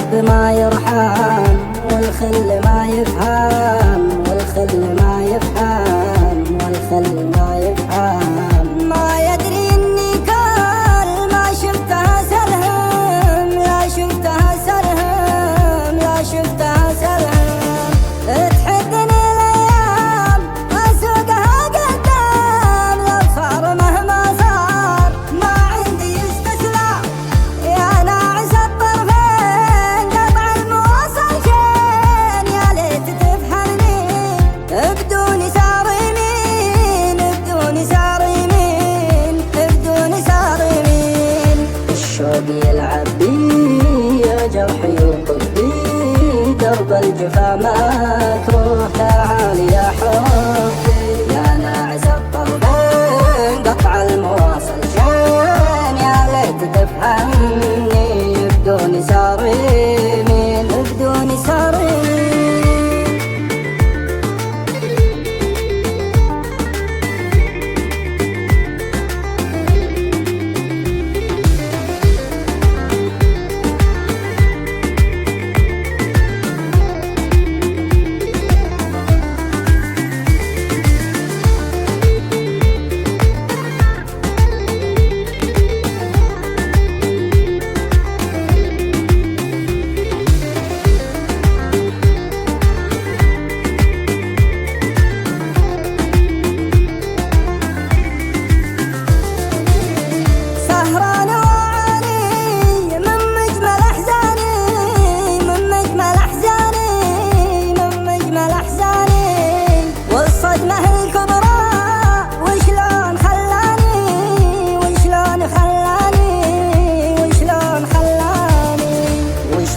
الحب ما يرحم والخل ما يفهم، والخل ما يفهم، والخل ما يفهم. ما يدري اني كل ما شفتها سلهم، لا شفتها سلهم، لا شفتها سلهم. تحدني الايام اسوقها قدام، لو صار مهما صار ما عندي استسلام. يا ناعس الطرفين قطع المواصل شين، يا ليت تفهمني بدون سار يمين، بدون سار يمين، بدون سار يمين. الشوق يلعب بي يا جرحي وطبي، درب الجفا مكروه تعال يا حبي. يا ناعس الطرفين قطع المواصل شين، يا ليت تفهمني بدون سار يمين، بدون سار يمين.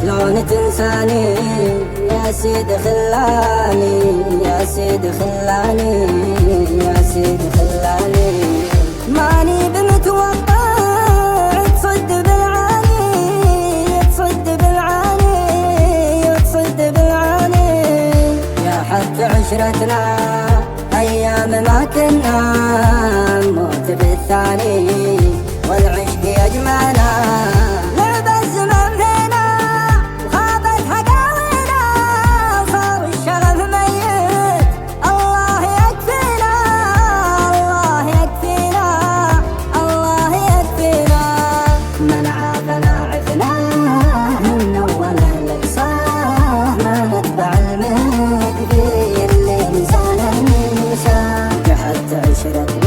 شلون تنساني يا سيد خلاني، يا سيد خلاني، يا سيد خلاني. ماني بمتوقع تصد بالعاني، تصد بالعاني، تصد بالعاني. يا حتى عشرتنا ايام ما كنا نموت بالثاني، والعشق يجمعنا شرت